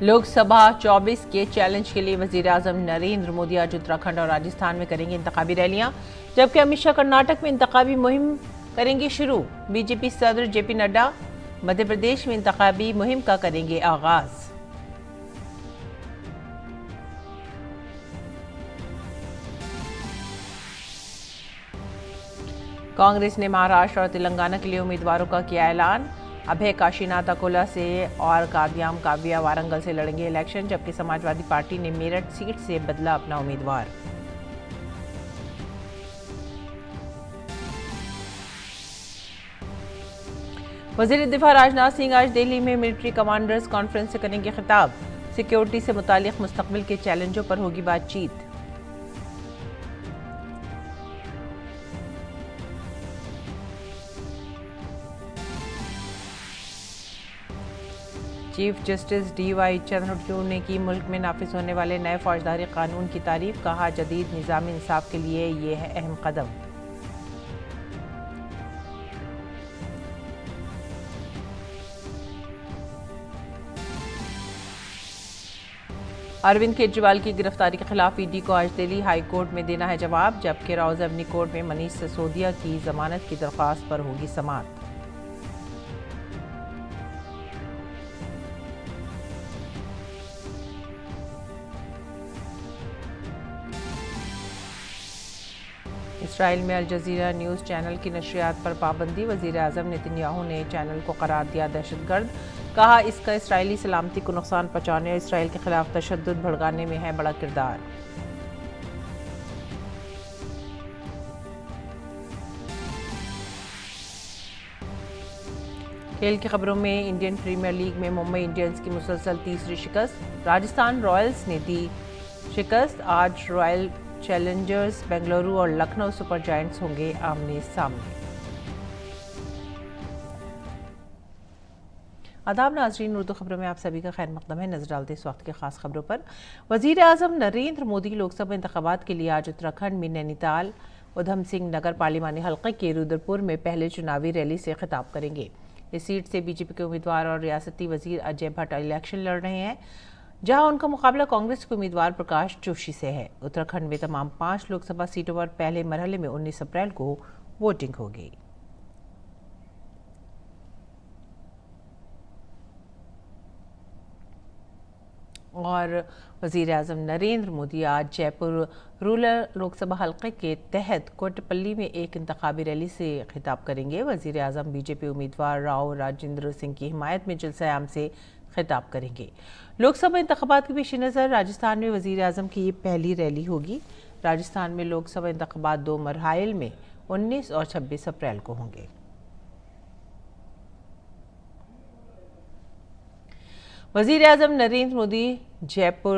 लोकसभा 24 के चैलेंज के लिए वजीर आजम नरेंद्र मोदी आज उत्तराखंड और राजस्थान में करेंगे इंतखाबी रैलियां, जबकि अमित शाह कर्नाटक में इंतखाबी मुहिम करेंगे शुरू। बीजेपी सदर जेपी नड्डा मध्य प्रदेश में इंतखाबी मुहिम का करेंगे आगाज। कांग्रेस ने महाराष्ट्र और तेलंगाना के लिए उम्मीदवारों का किया ऐलान। अभय काशीनाथ अकोला से और कादियाम काव्या वारंगल से लड़ेंगे इलेक्शन, जबकि समाजवादी पार्टी ने मेरठ सीट से बदला अपना उम्मीदवार। वजीर दिफा राजनाथ सिंह आज दिल्ली में मिलिट्री कमांडर्स कॉन्फ्रेंस से करेंगे खिताब। सिक्योरिटी से मुतालिक मुस्तकबिल के चैलेंजों पर होगी बातचीत। चीफ जस्टिस DY चंद्रचूड़ ने की मुल्क में नाफिज होने वाले नए फौजदारी कानून की तारीफ। कहा, जदीद निज़ामी इंसाफ के लिए ये है अहम कदम। अरविंद केजरीवाल की गिरफ्तारी के खिलाफ ईडी को आज दिल्ली हाई कोर्ट में देना है जवाब, जबकि राउज़-एवेन्यू कोर्ट में मनीष सिसोदिया की जमानत की दरख्वास्त पर होगी समाअत। इसराइल में अल जजीरा न्यूज़ चैनल की नशरियात पर पाबंदी। वज़ीर आज़म नेतन्याहू ने चैनल को करार दिया दहशतगर्द। कहा, इसका इसराइली सलामती को नुकसान पहुंचाने और इसराइल के खिलाफ तशद्दुद भड़काने में है बड़ा किरदार। खेल की खबरों में इंडियन प्रीमियर लीग में मुंबई इंडियंस की मुसलसल तीसरी शिकस्त। राजस्थान रॉयल्स ने दी शिकस्त। आज रॉयल चैलेंजर्स बेंगलुरु और लखनऊ सुपर जायंट्स होंगे आमने सामने। आदाब नाज़रीन, उर्दू खबरों में आप सभी का खैर मकदम है। नजर डालते इस वक्त की खास खबरों पर। वजीर आजम नरेंद्र मोदी लोकसभा इंतखाबात के लिए आज उत्तराखंड में नैनीताल उधम सिंह नगर पार्लिमानी हल्के के रुद्रपुर में पहले चुनावी रैली से खिताब करेंगे। इस सीट से बीजेपी के उम्मीदवार और रियासती वजीर अजय भट्ट इलेक्शन लड़ रहे हैं, जहां उनका मुकाबला कांग्रेस के उम्मीदवार प्रकाश जोशी से है। उत्तराखंड में तमाम 5 लोकसभा सीटों पर पहले मरहले में 19 अप्रैल को वोटिंग होगी। और वज़ीर आज़म नरेंद्र मोदी आज जयपुर रूरल लोकसभा हल्के के तहत कोटपल्ली में एक इंतखाबी रैली से खिताब करेंगे। वज़ीर आज़म बीजेपी उम्मीदवार राव राजेंद्र सिंह की हिमायत में जलसा-ए-आम से खिताब करेंगे। लोकसभा इंतखाबात के पेश नज़र राजस्थान में वज़ीर आज़म की ये पहली रैली होगी। राजस्थान में लोकसभा इंतखाबात 2 मरहाइल में 19 और 26 अप्रैल को होंगे। वज़ीर आज़म नरेंद्र मोदी जयपुर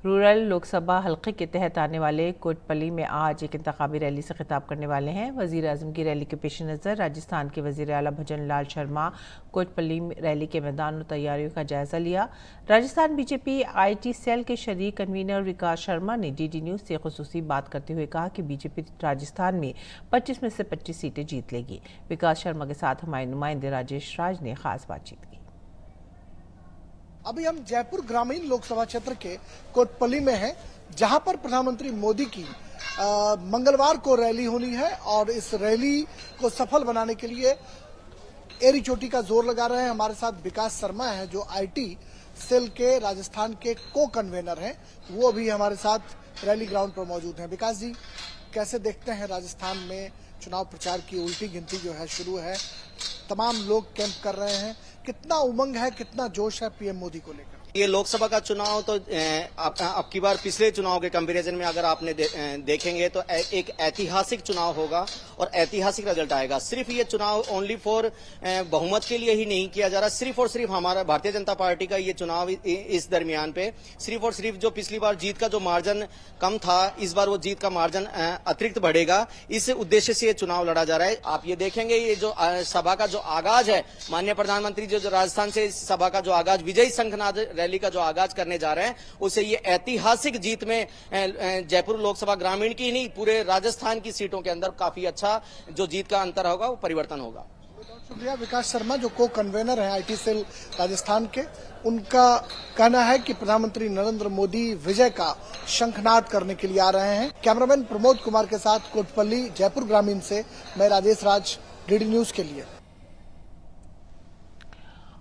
रूरल लोकसभा हल्के के तहत आने वाले कोटपल्ली में आज एक इंतखाबी रैली से खिताब करने वाले हैं। वज़ीर आज़म की रैली के पेश नज़र राजस्थान के वज़ीर आला भजन लाल शर्मा कोटपल्ली रैली के मैदान और तैयारियों का जायजा लिया। राजस्थान बीजेपी IT सेल के शरीक कन्वीनर विकास शर्मा ने DD न्यूज़ से खुसूसी बात करते हुए कहा कि बीजेपी राजस्थान में 25 में से 25 सीटें जीत लेगी। विकास शर्मा के साथ हमारे नुमाइंदे राजेश राज ने खास बातचीत की। अभी हम जयपुर ग्रामीण लोकसभा क्षेत्र के कोटपल्ली में हैं, जहां पर प्रधानमंत्री मोदी की मंगलवार को रैली होनी है और इस रैली को सफल बनाने के लिए एरी चोटी का जोर लगा रहे हैं। हमारे साथ विकास शर्मा है जो IT सेल के राजस्थान के को कन्वेनर हैं, वो भी हमारे साथ रैली ग्राउंड पर मौजूद हैं। विकास जी, कैसे देखते हैं राजस्थान में चुनाव प्रचार की उल्टी गिनती जो है शुरू है, तमाम लोग कैंप कर रहे हैं, कितना उमंग है, कितना जोश है PM मोदी को लेकर? ये लोकसभा का चुनाव तो अब की बार पिछले चुनाव के कंपैरिजन में अगर आपने देखेंगे तो एक ऐतिहासिक चुनाव होगा और ऐतिहासिक रिजल्ट आएगा। सिर्फ ये चुनाव ओनली फॉर बहुमत के लिए ही नहीं किया जा रहा, सिर्फ और सिर्फ हमारा भारतीय जनता पार्टी का ये चुनाव इस दरमियान पे सिर्फ और सिर्फ जो पिछली बार जीत का जो मार्जिन कम था, इस बार वो जीत का मार्जिन अतिरिक्त बढ़ेगा, इस उद्देश्य से ये चुनाव लड़ा जा रहा है। आप ये देखेंगे ये जो सभा का जो आगाज है, माननीय प्रधानमंत्री जो राजस्थान से सभा का जो आगाज विजयी शंखनाद रैली का जो आगाज करने जा रहे हैं, उसे ये ऐतिहासिक जीत में जयपुर लोकसभा ग्रामीण की नहीं पूरे राजस्थान की सीटों के अंदर काफी अच्छा जो जीत का अंतर होगा वो परिवर्तन होगा। शुक्रिया। विकास शर्मा जो को कन्वेनर है आईटी सेल राजस्थान के, उनका कहना है कि प्रधानमंत्री नरेंद्र मोदी विजय का शंखनाद करने के लिए आ रहे हैं। कैमरामैन प्रमोद कुमार के साथ कोटपल्ली जयपुर ग्रामीण से मैं राजेश राज, डीडी न्यूज के लिए।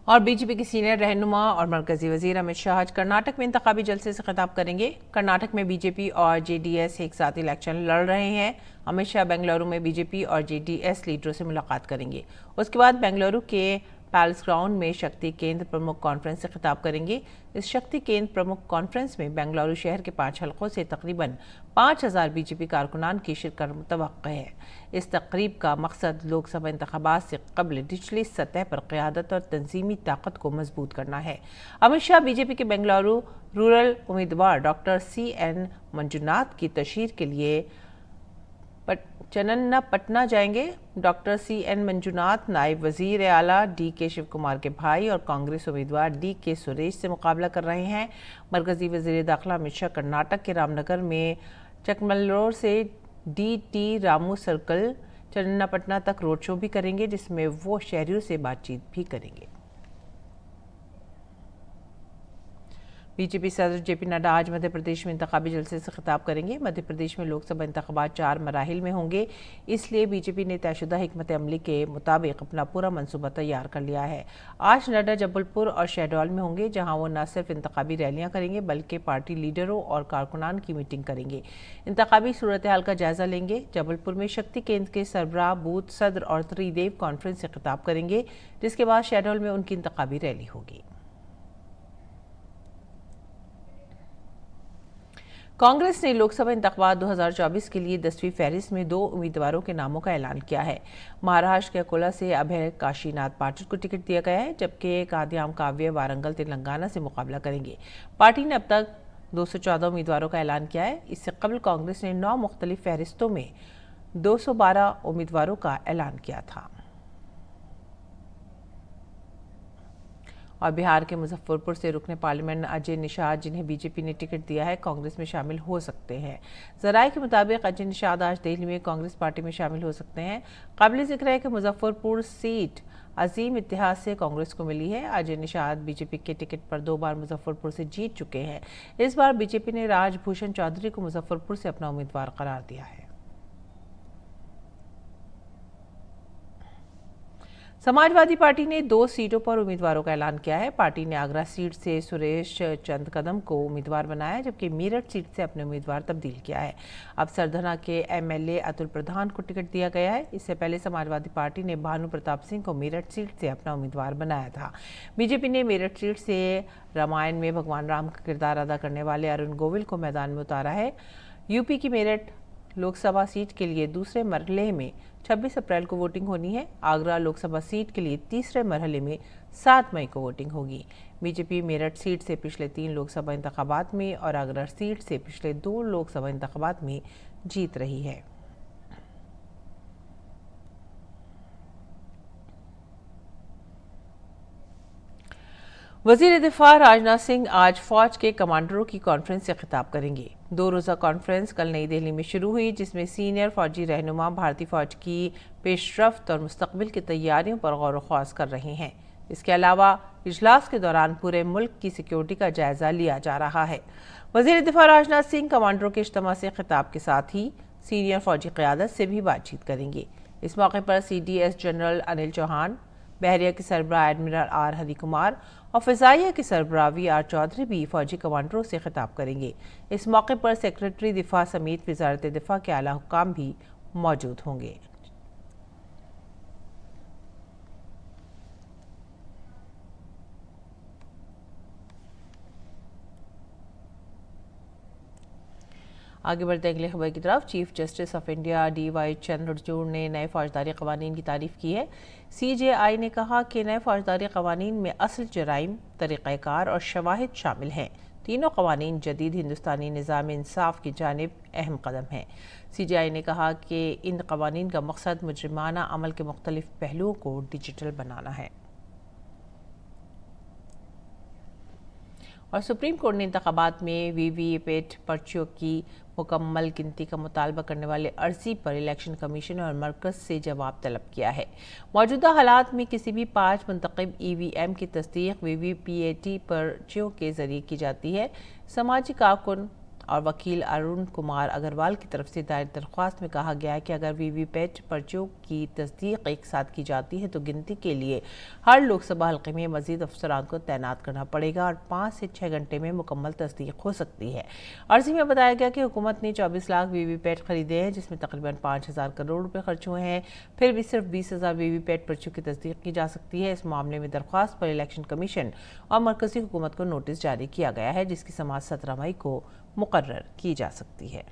और बीजेपी के सीनियर रहनुमा और मरकजी वजीर अमित शाह आज कर्नाटक में इंतखाबी जलसे से खिताब करेंगे। कर्नाटक में बीजेपी और जेडीएस एक साथ इलेक्शन लड़ रहे हैं। अमित शाह बेंगलुरु में बीजेपी और जेडीएस लीडरों से मुलाकात करेंगे। उसके बाद बेंगलुरु के पैलेस ग्राउंड में शक्ति केंद्र प्रमुख कॉन्फ्रेंस से खिताब करेंगे। इस शक्ति केंद्र प्रमुख कॉन्फ्रेंस में बेंगलुरु शहर के 5 हलकों से तकरीबन 5000 बीजेपी कारकुनान की शिरकत मुतवक्किल है। इस तकरीब का मकसद लोकसभा इंतखाबात से कबल निचली सतह पर क़यादत और तंजीमी ताकत को मजबूत करना है। अमित शाह बीजेपी के बेंगलुरु रूरल उम्मीदवार डॉक्टर CN मंजुनाथ की तशहीर के लिए चन्नपटना जाएंगे। डॉक्टर CN मंजुनाथ नायब वजीर आला DK शिव कुमार के भाई और कांग्रेस उम्मीदवार DK सुरेश से मुकाबला कर रहे हैं। मरकजी वजीर दाखिला अमित शाह कर्नाटक के रामनगर में चकमल्लोर से DT रामू सर्कल चन्नपटना तक रोड शो भी करेंगे, जिसमें वो शहरियों से बातचीत भी करेंगे। बीजेपी सदर JP नड्डा आज मध्य प्रदेश में इंतखाबी जलसे से खिताब करेंगे। मध्य प्रदेश में लोकसभा इंतखाबात 4 मराहिल में होंगे, इसलिए बीजेपी ने तयशुदा हिकमत अमली के मुताबिक अपना पूरा मंसूबा तैयार कर लिया है। आज नड्डा जबलपुर और शहडोल में होंगे, जहां वो न सिर्फ इंतखाबी रैलियां करेंगे बल्कि पार्टी लीडरों और कारकुनान की मीटिंग करेंगे। इंतखाबी सूरत हाल का जायजा लेंगे। जबलपुर में शक्ति केंद्र के सरबराह, बूथ सदर और त्रिदेव कॉन्फ्रेंस से खिताब करेंगे, जिसके बाद शहडोल में उनकी इंतखाबी रैली होगी। कांग्रेस ने लोकसभा इंतखाबात 2024 के लिए 10वीं फहरिस्त में 2 उम्मीदवारों के नामों का ऐलान किया है। महाराष्ट्र के अकोला से अभय काशीनाथ पाटिल को टिकट दिया गया है, जबकि कादियाम काव्य वारंगल तेलंगाना से मुकाबला करेंगे। पार्टी ने अब तक 214 उम्मीदवारों का ऐलान किया है। इससे कबल कांग्रेस ने 9 मुख्तलिफ फहरिस्तों में 212 उम्मीदवारों का ऐलान किया था। और बिहार के मुजफ्फरपुर से रुकने पार्लियामेंट अजय निषाद, जिन्हें बीजेपी ने टिकट दिया है, कांग्रेस में शामिल हो सकते हैं। जराये के मुताबिक अजय निषाद आज दिल्ली में कांग्रेस पार्टी में शामिल हो सकते हैं। काबिल जिक्र है कि मुजफ्फरपुर सीट अजीम इतिहास से कांग्रेस को मिली है। अजय निषाद बीजेपी के टिकट पर 2 बार मुजफ्फरपुर से जीत चुके हैं। इस बार बीजेपी ने राजभूषण चौधरी को मुजफ्फरपुर से अपना उम्मीदवार करार दिया है। समाजवादी पार्टी ने 2 सीटों पर उम्मीदवारों का ऐलान किया है। पार्टी ने आगरा सीट से सुरेश चंद कदम को उम्मीदवार बनाया, जबकि मेरठ सीट से अपने उम्मीदवार तब्दील किया है। अब सरधना के MLA अतुल प्रधान को टिकट दिया गया है। इससे पहले समाजवादी पार्टी ने भानु प्रताप सिंह को मेरठ सीट से अपना उम्मीदवार बनाया था। बीजेपी ने मेरठ सीट से रामायण में भगवान राम का किरदार अदा करने वाले अरुण गोविल को मैदान में उतारा है। यूपी की मेरठ लोकसभा सीट के लिए दूसरे मरहले में 26 अप्रैल को वोटिंग होनी है। आगरा लोकसभा सीट के लिए तीसरे मरहले में 7 मई को वोटिंग होगी। बीजेपी मेरठ सीट से पिछले 3 लोकसभा इंतखाबात में और आगरा सीट से पिछले 2 लोकसभा इंतखाबात में जीत रही है। वजीर दिफा राजनाथ सिंह आज फौज के कमांडरों की कॉन्फ्रेंस से खिताब करेंगे। 2 रोज़ा कॉन्फ्रेंस कल नई दिल्ली में शुरू हुई, जिसमें सीनियर फौजी रहनुमा भारतीय फौज की पेशरफ्त और मुस्तकबिल की तैयारियों पर गौर ख्वास कर रहे हैं। इसके अलावा इजलास के दौरान पूरे मुल्क की सिक्योरिटी का जायजा लिया जा रहा है। वजीर दिफा राजनाथ सिंह कमांडरों के इज्तिमा से खिताब के साथ ही सीनियर फौजी क़यादत से भी बातचीत करेंगे। इस मौके पर CDS जनरल अनिल चौहान, बहरिया के सरबराह एडमिरल R हरि कुमार और फ़िज़ाइया के सरबराह VR चौधरी भी फौजी कमांडरों से खिताब करेंगे। इस मौके पर सेक्रेटरी दिफा समेत वज़ारत दिफा के आला हुक्काम भी मौजूद होंगे। आगे बढ़ते अगले खबर की तरफ। Chief justice of India DY Chandrachud ने नए फौजदारी कवानीन की तारीफ की है। CJI ने कहा कि नए फौजदारी कवानीन में असल जराइम, तरीक़ाकार और शवाहिद शामिल हैं। तीनों कवानीन जदीद हिंदुस्तानी निज़ाम इंसाफ की जानिब अहम कदम हैं। CJI ने कहा कि इन कवानीन का मकसद मुजरिमाना अमल के मुख्तलिफ पहलुओं को डिजिटल बनाना है। और सुप्रीम कोर्ट ने इंतखाबात में वीवीपैट पर्चियों की मुकम्मल गिनती का मुतालबा करने वाले अर्जी पर इलेक्शन कमीशन और मरकज से जवाब तलब किया है। मौजूदा हालात में किसी भी 5 मुंतखब ईवीएम की तस्दीक वीवीपैट पर्चियों के जरिए की जाती है। समाजी कारकुन और वकील अरुण कुमार अग्रवाल की तरफ से दायर दरख्वास्त में कहा गया है कि अगर वीवीपैट पर्चियों की तस्दीक एक साथ की जाती है तो गिनती के लिए हर लोकसभा हल्के में मजीद अफसरान को तैनात करना पड़ेगा और 5 से 6 घंटे में मुकम्मल तस्दीक हो सकती है। अर्जी में बताया गया कि हुकूमत ने 24 लाख वीवीपैट खरीदे हैं, जिसमें तकरीबन 5,000 करोड़ रुपए खर्च हुए हैं। फिर भी सिर्फ 20,000 वीवीपैट पर्चियों की तस्दीक की जा सकती है। इस मामले में दरख्वास्त पर इलेक्शन कमीशन और मरकजी हुकूमत को नोटिस जारी किया गया है, जिसकी समाअत 17 मई को मुकर्रर की जा सकती है।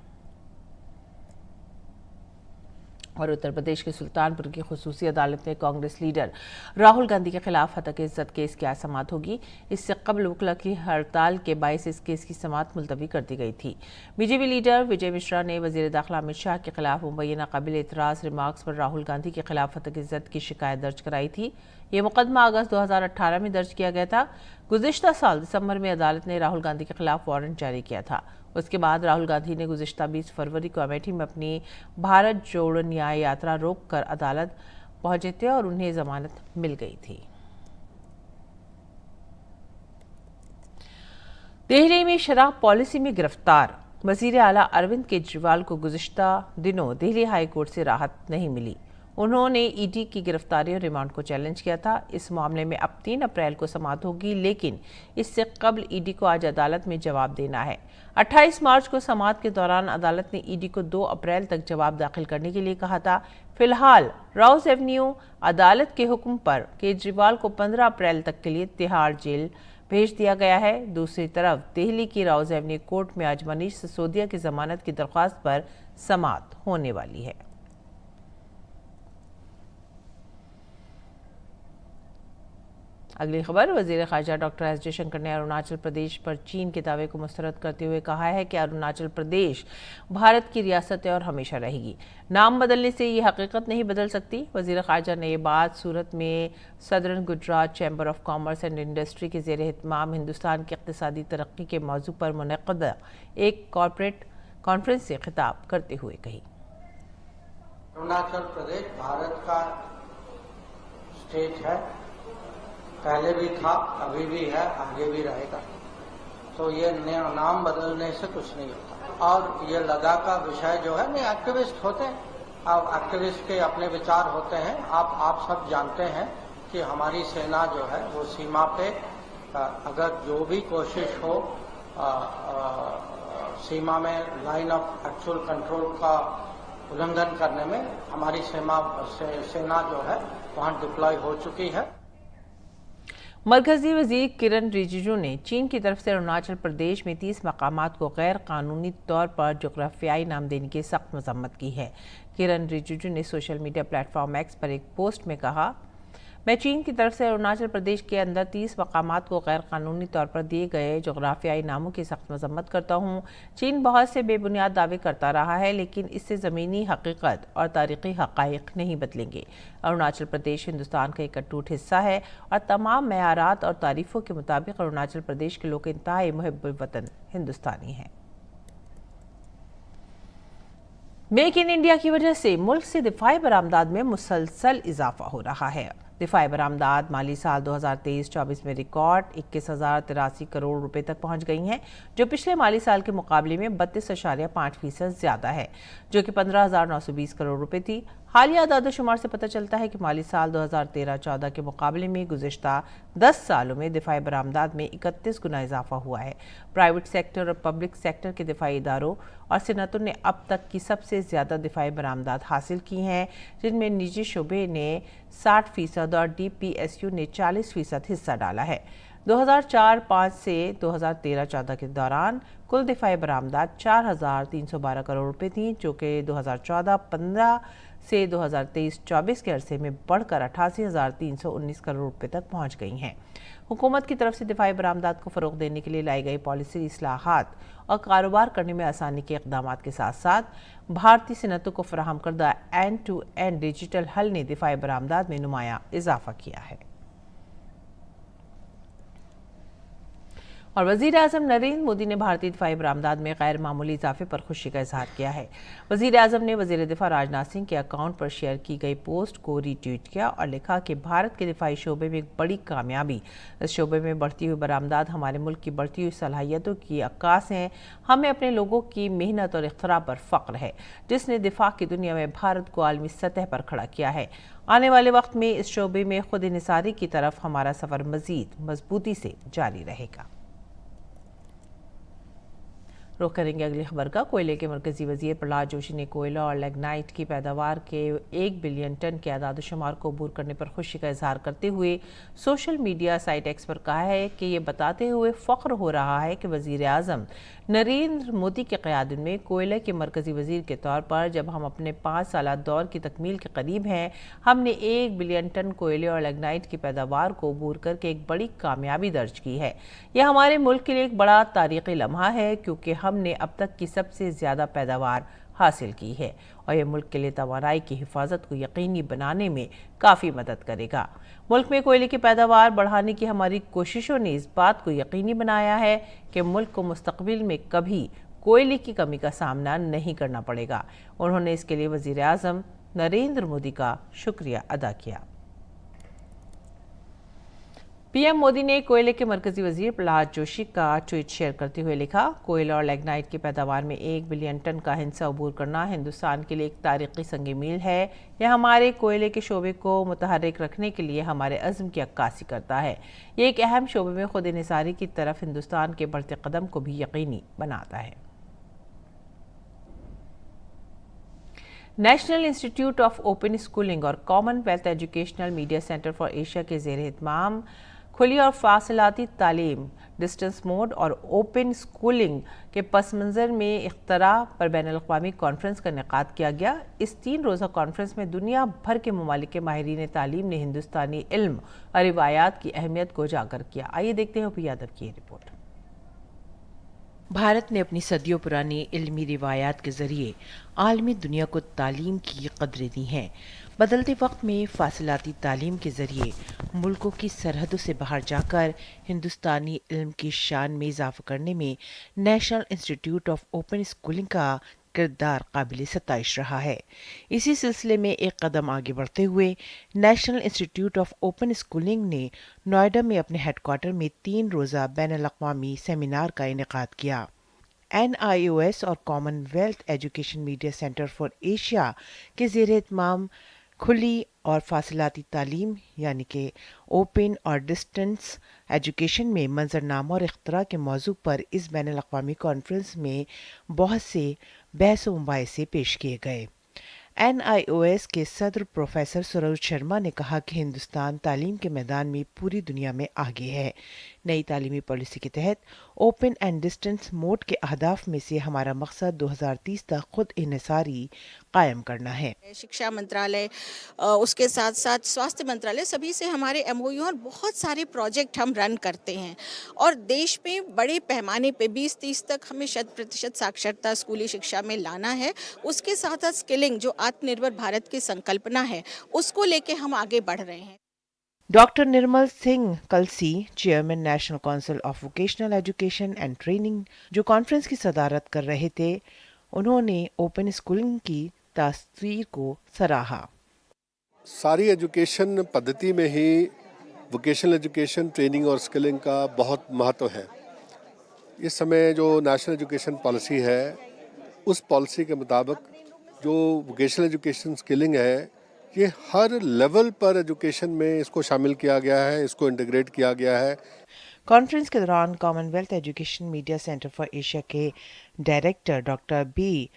और उत्तर प्रदेश के सुल्तानपुर की खुसूसी अदालत में कांग्रेस लीडर राहुल गांधी के खिलाफ हत्या इज्जत केस की आज समाअत होगी। इससे कबल वकला की हड़ताल के बायस इस केस की समाअत मुलतवी कर दी गई थी। बीजेपी लीडर विजय मिश्रा ने वजीर दाखिला अमित शाह के खिलाफ मुबैना काबिल एतराज़ रिमार्क्स पर राहुल गांधी के खिलाफ हत्या इज्जत की शिकायत दर्ज कराई थी। ये मुकदमा अगस्त 2018 में दर्ज किया गया था। गुज़िश्ता साल दिसंबर में अदालत ने राहुल गांधी के खिलाफ वारंट जारी किया था। उसके बाद राहुल गांधी ने गुज़िश्ता 20 फरवरी को अमेठी में अपनी भारत जोड़ो न्याय यात्रा रोककर अदालत पहुंचे थे और उन्हें जमानत मिल गई थी। दिल्ली में शराब पॉलिसी में गिरफ्तार वज़ीर आला अरविंद केजरीवाल को गुज़िश्ता दिनों दिल्ली हाई कोर्ट से राहत नहीं मिली। उन्होंने ईडी की गिरफ्तारी और रिमांड को चैलेंज किया था। इस मामले में अब 3 अप्रैल को समाअत होगी, लेकिन इससे कबल ईडी को आज अदालत में जवाब देना है। 28 मार्च को समाअत के दौरान अदालत ने ईडी को 2 अप्रैल तक जवाब दाखिल करने के लिए कहा था। फिलहाल राउस एवेन्यू अदालत के हुक्म पर केजरीवाल को 15 अप्रैल तक के लिए तिहाड़ जेल भेज दिया गया है। दूसरी तरफ दिल्ली की राउस एवेन्यू कोर्ट में आज मनीष सिसोदिया की जमानत की दरख्वास्त पर समाअत होने वाली है। अगली खबर, वजीर खारजा डॉक्टर एस जयशंकर ने अरुणाचल प्रदेश पर चीन के दावे को मुस्तरद करते हुए कहा है कि अरुणाचल प्रदेश भारत की रियासत है और हमेशा रहेगी। नाम बदलने से ये हकीकत नहीं बदल सकती। वजीर खारजा ने ये बात सूरत में southern Gujarat chamber of commerce and industry के ज़ेर एहतमाम हिंदुस्तान की इक़्तिसादी तरक्की के मौजू पर मुनक़्क़दा एक कॉरपोरेट कॉन्फ्रेंस से खिताब करते हुए कही। अरुणाचल प्रदेश भारत का स्टेट है, पहले भी था, अभी भी है, आगे भी रहेगा। तो ये नाम बदलने से कुछ नहीं होता। और ये लद्दाख का विषय जो है, नहीं एक्टिविस्ट होते हैं, अब एक्टिविस्ट के अपने विचार होते हैं। आप सब जानते हैं कि हमारी सेना जो है वो सीमा पे अगर जो भी कोशिश हो सीमा में लाइन ऑफ एक्चुअल कंट्रोल का उल्लंघन करने में हमारी सेना जो है वहां डिप्लॉय हो चुकी है। मरकजी वजीर किरण रिजिजू ने चीन की तरफ से अरुणाचल प्रदेश में 30 मकामात को गैर कानूनी तौर पर जोग्राफियाई नाम देने की सख्त मजम्मत की है। किरण रिजिजू ने सोशल मीडिया प्लेटफॉर्म एक्स पर एक पोस्ट में कहा, मैं चीन की तरफ से अरुणाचल प्रदेश के अंदर 30 मकामात को गैर कानूनी तौर पर दिए गए जोग्राफियाई नामों की सख्त मजम्मत करता हूँ। चीन बहुत से बेबुनियाद दावे करता रहा है, लेकिन इससे ज़मीनी हकीकत और तारीख़ी हक़ाइक़ नहीं बदलेंगे। अरुणाचल प्रदेश हिंदुस्तान का एक अटूट हिस्सा है और तमाम मयारात और तारीफ़ों के मुताबिक अरुणाचल प्रदेश के लोग इंतहाई मुहिब्बुल वतन हिंदुस्तानी हैं। मेक इन इंडिया की वजह से मुल्क से दिफाई बरामदात में मुसलसल इजाफा हो रहा है। दिफाई बरामदात माली साल 2023-24 में रिकॉर्ड 21,083 करोड़ रुपए तक पहुंच गई हैं, जो पिछले माली साल के मुकाबले में 32.5% ज़्यादा है, जो कि 15,920 करोड़ रुपए थी। हालिया आदादोशुमार से पता चलता है कि माली साल 2013-14 के मुकाबले में गुज़िश्ता 10 सालों में दिफाई बरामदात में 31 गुना इजाफा हुआ है। प्राइवेट सेक्टर और पब्लिक सेक्टर के दिफाई इदारों और सनतों ने अब तक की सबसे ज़्यादा दिफाई बरामदात हासिल की हैं, जिनमें निजी शोबे ने 60% और DPSU ने 40% हिस्सा डाला है। 2004-5 से 2013-14 के दौरान कुल दिफाई बरामदात 4,312 करोड़ रुपए थी, जो कि 2014-15 से 2023-24 के अरसे में बढ़कर 88,319 करोड़ रुपए तक पहुंच गई हैं। हुकूमत की तरफ से दिफाई बरामदात को फ़रोग़ देने के लिए लाई गई पॉलिसी इस्लाहात और कारोबार करने में आसानी के इक़दाम के साथ साथ भारतीय सनतों को फराहम करदा एंड टू एंड डिजिटल हल ने दिफाई बरामदात में नुमाया इजाफा किया है। और वज़ीर आज़म नरेंद्र मोदी ने भारतीय दिफाई बरामदात में गैर मामूली इजाफे पर खुशी का इजहार किया है। वज़ीर आज़म ने वज़ीर दिफा राजनाथ सिंह के अकाउंट पर शेयर की गई पोस्ट को रीट्वीट किया और लिखा कि भारत के दिफाई शोबे में एक बड़ी कामयाबी, इस शोबे में बढ़ती हुई बरामदात हमारे मुल्क की बढ़ती हुई सलाहियतों की अक्कास हैं। हमें अपने लोगों की मेहनत और इख्तरा पर फ़ख्र है, जिसने दिफा की दुनिया में भारत को आलमी सतह पर खड़ा किया है। आने वाले वक्त में इस शोबे में खुद इन्हिसारी की तरफ हमारा सफ़र मज़ीद मजबूती से जारी रहेगा। रुख करेंगे अगली खबर का। कोयले के मरकजी वजीर प्रहलाद जोशी ने कोयला और लिग्नाइट की पैदावार के 1 बिलियन टन के आदाद-ओ-शुमार को अबूर करने पर खुशी का इजहार करते हुए सोशल मीडिया साइट एक्स पर कहा है कि ये बताते हुए फ़ख्र हो रहा है कि वज़ीर आज़म नरेंद्र मोदी की क़यादत में कोयले के मरकजी वजीर के तौर पर जब हम अपने 5 साला दौर की तकमील के करीब हैं, हमने 1 बिलियन टन कोयले और लिग्नाइट की पैदावार को अबूर करके एक बड़ी कामयाबी दर्ज की है। यह हमारे मुल्क के लिए एक बड़ा तारीख़ी लम्हा है, क्योंकि हमने अब तक की सबसे ज़्यादा पैदावार हासिल की है और यह मुल्क के लिए तवानाई की हिफाजत को यकीनी बनाने में काफ़ी मदद करेगा। मुल्क में कोयले की पैदावार बढ़ाने की हमारी कोशिशों ने इस बात को यकीनी बनाया है कि मुल्क को मुस्तकबिल में कभी कोयले की कमी का सामना नहीं करना पड़ेगा। उन्होंने इसके लिए वज़ीर आज़म नरेंद्र मोदी का शुक्रिया अदा किया। पीएम मोदी ने कोयले के मरकजी वजीर प्रहलाद जोशी का ट्वीट शेयर करते हुए लिखा, कोयला और लिग्नाइट की पैदावार में 1 बिलियन टन का हिस्सा अबूर करना हिंदुस्तान के लिए एक तारीखी संग मील है। यह हमारे कोयले के शोबे को मुतहर्रिक रखने के लिए हमारे अज़्म की अक्कासी करता है। ये एक अहम शोबे में खुद इन्हिसारी की तरफ हिंदुस्तान के बढ़ते कदम को भी यकीनी बनाता है। National Institute of Open Schooling और Commonwealth Educational Media Centre for Asia के ज़ेर एहतमाम खुली और फासिलाती तालीम, डिस्टेंस मोड और ओपन स्कूलिंग के पस मंज़र में इख्तरा पर बैनुल-अक़वामी कॉन्फ्रेंस का इनेकाद किया गया। इस 3 रोज़ा कॉन्फ्रेंस में दुनिया भर के ममालिक के माहिरीन तालीम ने हिंदुस्तानी इल्म और रिवायात की अहमियत को उजागर किया। आइए देखते हैं पी यादव की रिपोर्ट। भारत ने अपनी सदियों पुरानी इल्मी रिवायात के ज़रिए आलमी दुनिया को तालीम की कदरें दी हैं। बदलते वक्त में फासिलाती तालीम के ज़रिए मुल्कों की सरहदों से बाहर जाकर हिंदुस्तानी इल्म की शान में इजाफ़ा करने में national Institute of Open schooling का किरदार काबिल सताइश रहा है। इसी सिलसिले में एक कदम आगे बढ़ते हुए national Institute of Open schooling ने नोएडा में अपने हेडक्वार्टर में 3 रोज़ा बैनुल-अक़वामी सेमिनार का इनेकाद किया। NIOS और Commonwealth education media Centre for Asia के ज़ेर एहतमाम खुली और फासिलाती तालीम यानी कि ओपन और डिस्टेंस एजुकेशन में मंजरनामा और इख्तरा के मौजू पर इस बैनुल-अक़वामी कॉन्फ्रेंस में बहुत से बहस व मुबाहिसे पेश किए गए। NIOS के सदर प्रोफेसर सरोज शर्मा ने कहा कि हिंदुस्तान तालीम के मैदान में पूरी दुनिया में आगे है। नई तालीमी पॉलिसी के तहत ओपन एंड डिस्टेंस मोड के अहदाफ में से हमारा मकसद 2030 तक खुद इन्हिसारी कायम करना है। शिक्षा मंत्रालय, उसके साथ साथ स्वास्थ्य मंत्रालय, सभी से हमारे MOU और बहुत सारे प्रोजेक्ट हम रन करते हैं और देश में बड़े पैमाने पे 2030 तक हमें 100% साक्षरता स्कूली शिक्षा में लाना है। उसके साथ साथ स्किलिंग, जो आत्मनिर्भर भारत की संकल्पना है, उसको लेके हम आगे बढ़ रहे हैं। Doctor Nirmal Singh Kalsi, chairman National Council of Vocational Education and Training, जो कॉन्फ्रेंस की सदारत कर रहे थे, उन्होंने ओपन स्कूलिंग की तासीर को सराहा। सारी एजुकेशन पद्धति में ही वोकेशनल एजुकेशन, ट्रेनिंग और स्किलिंग का बहुत महत्व है। इस समय जो नेशनल एजुकेशन पॉलिसी है, उस पॉलिसी के मुताबिक जो वोकेशनल एजुकेशन स्किलिंग है, ये हर लेवल पर एजुकेशन में इसको शामिल किया गया है, इसको इंटीग्रेट किया गया है। कॉन्फ्रेंस के दौरान Commonwealth education media Centre for Asia के डायरेक्टर डॉक्टर बी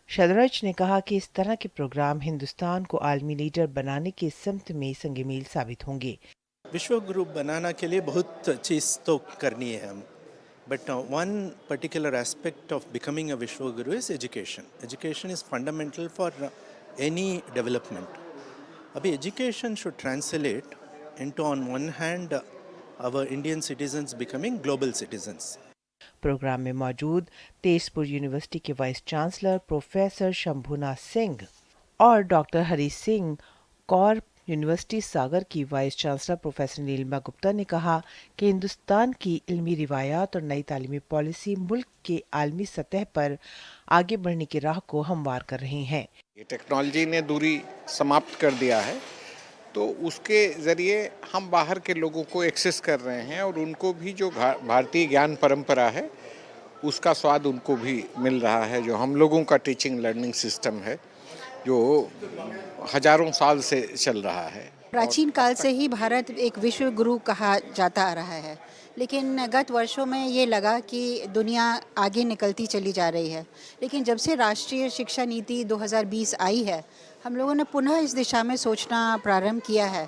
शदरज ने कहा कि इस तरह के प्रोग्राम हिंदुस्तान को आलमी लीडर बनाने की सिमत में संग मील साबित होंगे। विश्व गुरु बनाना के लिए बहुत चीज़ तो करनी है हम, but one particular aspect of becoming a विश्व गुरु is education. Education is fundamental for any development. अभी education should translate into on one hand our Indian citizens becoming global citizens. Program में मौजूद तेजपुर यूनिवर्सिटी के vice chancellor professor Shambhunath Singh और doctor Hari Singh Gour university Sagar की vice chancellor professor Neelima Gupta ने कहा कि हिंदुस्तान की इल्मी रिवायात और नई तालीमी पॉलिसी मुल्क के आलमी सतह पर आगे बढ़ने की राह को हमवार कर रही हैं। ये टेक्नोलॉजी ने दूरी समाप्त कर दिया है, तो उसके ज़रिए हम बाहर के लोगों को एक्सेस कर रहे हैं और उनको भी जो भारतीय ज्ञान परंपरा है उसका स्वाद उनको भी मिल रहा है। जो हम लोगों का टीचिंग लर्निंग सिस्टम है जो हजारों साल से चल रहा है। प्राचीन काल से ही भारत एक विश्व गुरु कहा जाता आ रहा है, लेकिन गत वर्षों में ये लगा कि दुनिया आगे निकलती चली जा रही है। लेकिन जब से राष्ट्रीय शिक्षा नीति 2020 आई है, हम लोगों ने पुनः इस दिशा में सोचना प्रारंभ किया है।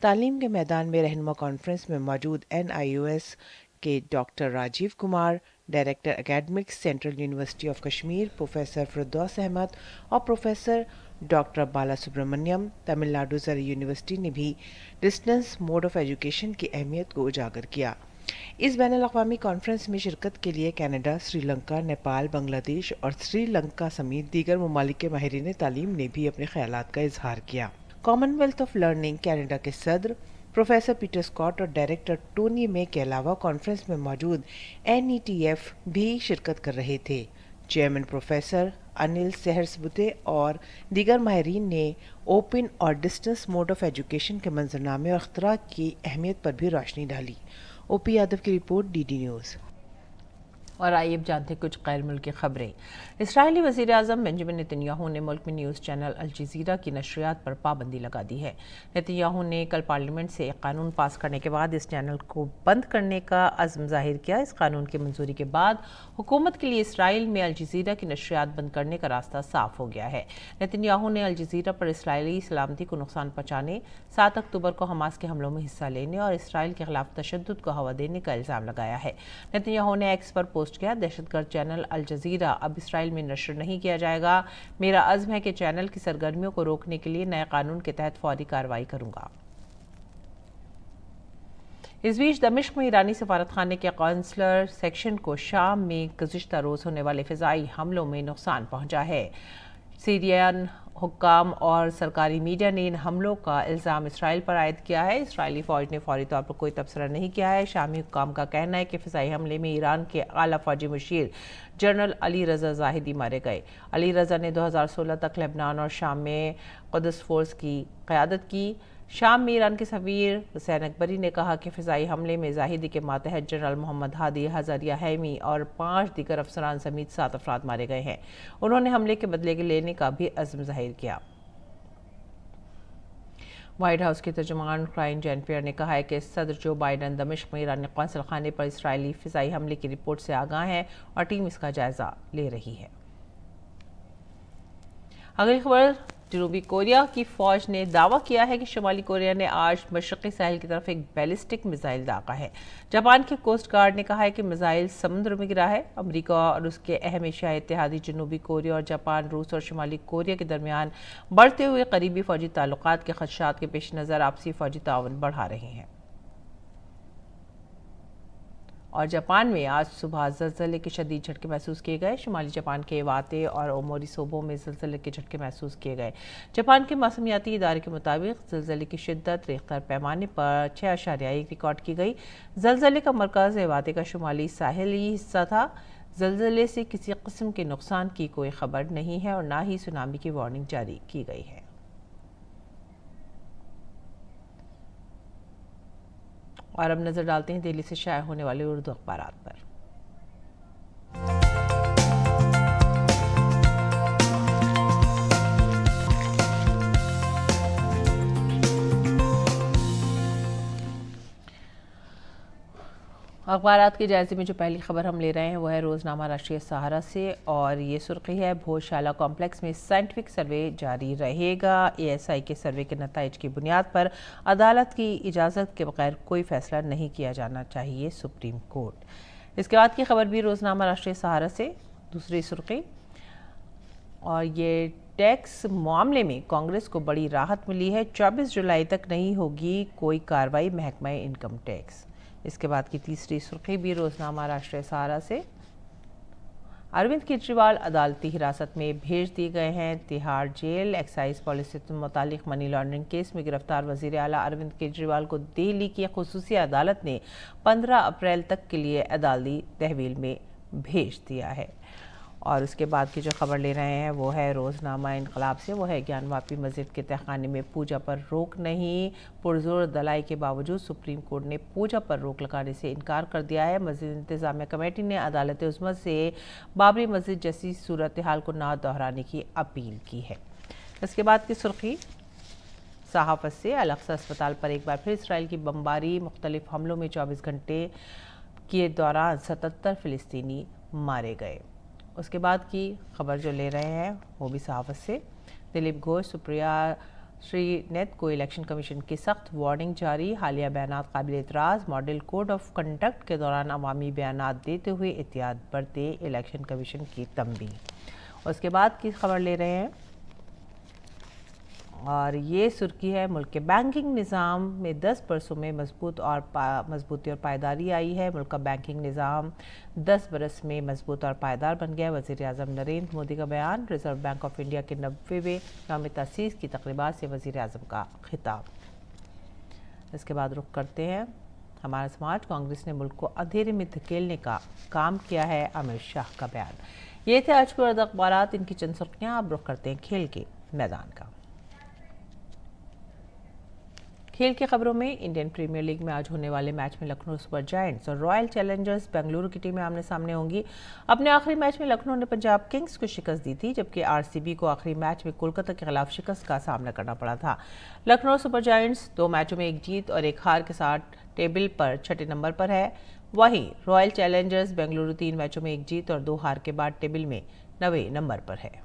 तालीम के मैदान में रहनुमा कॉन्फ्रेंस में मौजूद NIOS के doctor Rajeev Kumar, director academics Central University of Kashmir professor Firdous Ahmad और प्रोफेसर डॉक्टर बाला सुब्रमण्यम, तमिलनाडु जरी यूनिवर्सिटी ने भी डिस्टेंस मोड ऑफ एजुकेशन की अहमियत को उजागर किया। इस बैनुल-अक़वामी कॉन्फ्रेंस में शिरकत के लिए कनाडा, श्रीलंका, नेपाल, बांग्लादेश और श्रीलंका समेत दीगर ममालिक के माहिरीन तालीम ने भी अपने ख्यालात का इजहार किया। कॉमनवेल्थ ऑफ लर्निंग कनाडा के सदर प्रोफेसर पीटर स्कॉट और डायरेक्टर टोनी मे के अलावा कॉन्फ्रेंस में मौजूद NETF भी शिरकत कर रहे थे। चेयरमैन प्रोफेसर अनिल सहरसबुते और दीगर माहिरीन ने ओपन और डिस्टेंस मोड ऑफ एजुकेशन के मंजरनामे और अख्तरा की अहमियत पर भी रोशनी डाली। OP यादव की रिपोर्ट, DD न्यूज़। और आइए अब जानते हैं कुछ गैर मुल्की खबरें। इसराइली वज़ीर आज़म बेंजामिन नेतन्याहू ने मुल्क में न्यूज़ चैनल अल जज़ीरा की नशरियात पर पाबंदी लगा दी है। नेतन्याहू ने कल पार्लियामेंट से एक कानून पास करने के बाद इस चैनल को बंद करने का अज़्म जाहिर किया। इस कानून की मंजूरी के बाद हुकूमत के लिए इसराइल में अल जज़ीरा की नशरियात बंद करने का रास्ता साफ हो गया है। नेतन्याहू ने अल जज़ीरा पर इसराइली सलामती को नुकसान पहुँचाने, 7 अक्टूबर को हमास के हमलों में हिस्सा लेने और इसराइल के खिलाफ तशद्दुद को हवा देने का इल्ज़ाम लगाया है। नेतन्याहू ने एक्स पर पोस्ट किया, दहशतगर्द चैनल अल जज़ीरा अब इसराइल में नशर नहीं किया जाएगा। मेरा अज़्म है कि चैनल की सरगर्मियों को रोकने के लिए नए कानून के तहत फौरी कार्रवाई करूंगा। इस बीच दमिश्क में ईरानी सफारतखाने के कौंसलर सेक्शन को शाम में गुज़िश्ता रोज़ होने वाले फ़िज़ाई हमलों में नुकसान पहुंचा है। सीरियन हुक्काम और सरकारी मीडिया ने इन हमलों का इल्ज़ाम इसराइल पर आयद किया है। इसराइली फ़ौज ने फौरी तौर पर कोई तबसरा नहीं किया है। शामी हुक्काम का कहना है कि फ़िज़ाई हमले में ईरान के आला फ़ौजी मुशीर जनरल अली रज़ा ज़ाहिदी मारे गए। अली रज़ा ने 2016 तक लेबनान और शाम में क़ुद्स फोर्स की क़यादत की। शाम में ईरान के सफ़ीर हुसैन अकबरी ने कहा कि फ़िज़ाई हमले में ज़ाहिदी के मातहत जनरल मोहम्मद हादी हज़ारिया हैमी और 5 दीगर अफसरान समेत 7 अफराद मारे गए हैं। उन्होंने हमले के बदले के लेने का भी अज़्म ज़ाहिर किया। व्हाइट हाउस के तर्जुमान क्राइन जेन-पियर ने कहा है कि सदर जो बाइडन दमिश्क में ईरानी कौंसल खाने पर इसराइली फ़िज़ाई हमले की रिपोर्ट से आगाह हैं और टीम इसका जायज़ा ले रही है। अगली खबर, जनूबी कोरिया की फ़ौज ने दावा किया है कि शुमाली कोरिया ने आज मशरक़ी साहिल की तरफ एक बैलिस्टिक मिसाइल दागा है। जापान के कोस्ट गार्ड ने कहा है कि मिसाइल समुद्र में गिरा है। अमेरिका और उसके अहम एशियाई इत्तेहादी जनूबी कोरिया और जापान, रूस और शुमाली कोरिया के दरमियान बढ़ते हुए करीबी फ़ौजी ताल्लुकात के खदशात के पेश नज़र आपसी फ़ौजी ताउन बढ़ा रहे हैं। और जापान में आज सुबह ज़लज़ले के शदीद झटके महसूस किए गए। शुमाली जापान के इवाते और ओमोरी सूबों में ज़लज़ले के झटके महसूस किए गए। जापान के मौसमियाती इदारे के मुताबिक ज़लज़ले की शिद्दत रिख्तर पैमाने पर 6.1 रिकॉर्ड की गई। ज़लज़ले का मरकज़ इवाते का शुमाली साहिली हिस्सा था। ज़लज़ले से किसी किस्म के नुकसान की कोई खबर नहीं है और ना ही सुनामी की वार्निंग जारी की गई है। और अब नजर डालते हैं दिल्ली से शाया होने वाले उर्दू अखबारात पर। अखबारात के जायजे में जो पहली खबर हम ले रहे हैं वह है रोज़नामा राष्ट्रीय सहारा से और ये सुर्खी है, भोजशाला कॉम्प्लेक्स में साइंटिफिक सर्वे जारी रहेगा। ASI के सर्वे के नताइज की बुनियाद पर अदालत की इजाज़त के बगैर कोई फैसला नहीं किया जाना चाहिए, सुप्रीम कोर्ट। इसके बाद की खबर भी रोज़नामा राष्ट्रीय सहारा से, दूसरी सुर्खी, और ये टैक्स मामले में कांग्रेस को बड़ी राहत मिली है। 24 जुलाई तक नहीं होगी कोई कार्रवाई महकमा इनकम टैक्स। इसके बाद की तीसरी सुर्खी भी रोज़नामा राष्ट्रीय सहारा से, अरविंद केजरीवाल अदालती हिरासत में भेज दिए गए हैं तिहाड़ जेल। एक्साइज पॉलिसी से मुतालिक मनी लॉन्ड्रिंग केस में गिरफ्तार वजीर आला अरविंद केजरीवाल को दिल्ली की खुसूसी अदालत ने 15 अप्रैल तक के लिए अदालती तहवील में भेज दिया है। और उसके बाद की जो खबर ले रहे हैं वो है रोज़नामा इनकलाब से। वो है ज्ञानवापी मस्जिद के तहखाने में पूजा पर रोक नहीं। पुरजोर दलाई के बावजूद सुप्रीम कोर्ट ने पूजा पर रोक लगाने से इनकार कर दिया है। मस्जिद इंतज़ामिया कमेटी ने अदालत उज़्मा से बाबरी मस्जिद जैसी सूरत हाल को ना दोहराने की अपील की है। इसके बाद की सुर्खी सहाफ़त से। अल-अक़सा अस्पताल पर एक बार फिर इसराइल की बमबारी। मुख्तलिफ हमलों में 24 घंटे के दौरान 77 फ़िलिस्तीनी मारे गए। उसके बाद की खबर जो ले रहे हैं वो भी सहाफ़त से। दिलीप घोष सुप्रिया श्रीनेत को इलेक्शन कमीशन की सख्त वार्निंग जारी। हालिया बयानात काबिल एतराज़। मॉडल कोड ऑफ कंडक्ट के दौरान अवामी बयानात देते हुए एहतियात बरते इलेक्शन कमीशन की तंबीह। उसके बाद की खबर ले रहे हैं और ये सुर्खी है मुल्क के बैंकिंग निज़ाम में 10 बरसों में मजबूती और पायदारी आई है। मुल्क का बैंकिंग निज़ाम 10 बरस में मजबूत और पायदार बन गया। वज़ीर आज़म नरेंद्र मोदी का बयान। रिज़र्व बैंक ऑफ इंडिया के 90वें यौम तअसीस की तक़रीबात से वज़ीर आज़म का खिताब। इसके बाद रुख करते हैं हमारा समाज। कांग्रेस ने मुल्क को अंधेरे में धकेलने का काम किया है, अमित शाह का बयान। ये थे आज के वर्द अखबारात, इनकी चंद सुर्खियाँ। अब रुख करते हैं खेल के मैदान का। खेल की खबरों में इंडियन प्रीमियर लीग में आज होने वाले मैच में लखनऊ सुपर जायंट्स और रॉयल चैलेंजर्स बेंगलुरु की टीमें आमने सामने होंगी। अपने आखिरी मैच में लखनऊ ने पंजाब किंग्स को शिकस्त दी थी, जबकि आरसीबी को आखिरी मैच में कोलकाता के खिलाफ शिकस्त का सामना करना पड़ा था। लखनऊ सुपर जायंट्स 2 मैचों में 1 जीत और 1 हार के साथ टेबल पर 6ठे नंबर पर है। वहीं रॉयल चैलेंजर्स बेंगलुरु 3 मैचों में 1 जीत और 2 हार के बाद टेबल में 9वें नंबर पर है।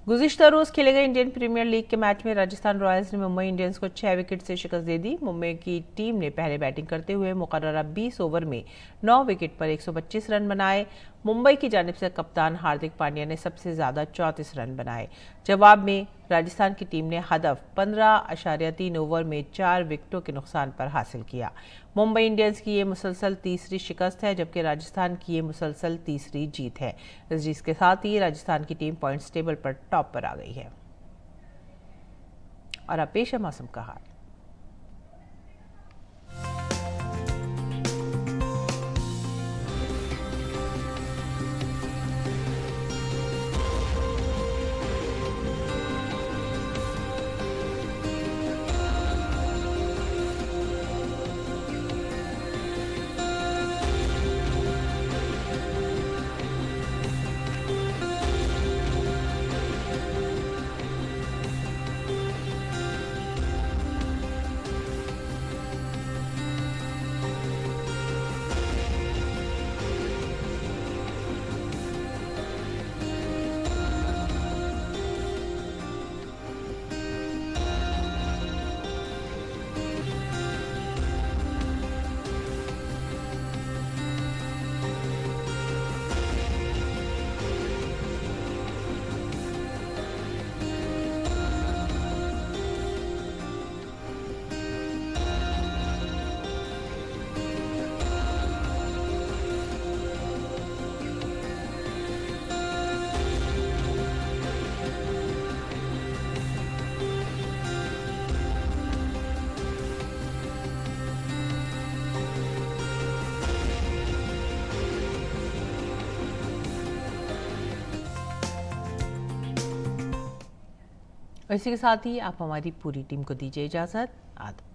गुज़िश्ता रोज़ खेले गए इंडियन प्रीमियर लीग के मैच में राजस्थान रॉयल्स ने मुंबई इंडियंस को 6 विकेट से शिकस्त दे दी। मुंबई की टीम ने पहले बैटिंग करते हुए मुकर्ररा 20 ओवर में 9 विकेट पर 125 रन बनाए। मुंबई की जानिब से कप्तान हार्दिक पांड्या ने सबसे ज़्यादा 34 रन बनाए। जवाब में राजस्थान की टीम ने हदफ 15.3 ओवर में 4 विकेटों के नुकसान पर हासिल किया। मुंबई इंडियंस की ये मुसलसल तीसरी शिकस्त है, जबकि राजस्थान की ये मुसलसल तीसरी जीत है। इस जीत के साथ ही राजस्थान की टीम पॉइंट्स टेबल पर टॉप पर आ गई है। और अब पेश है मौसम का हाल। इसी के साथ ही आप हमारी पूरी टीम को दीजिए इजाज़त। आदाब।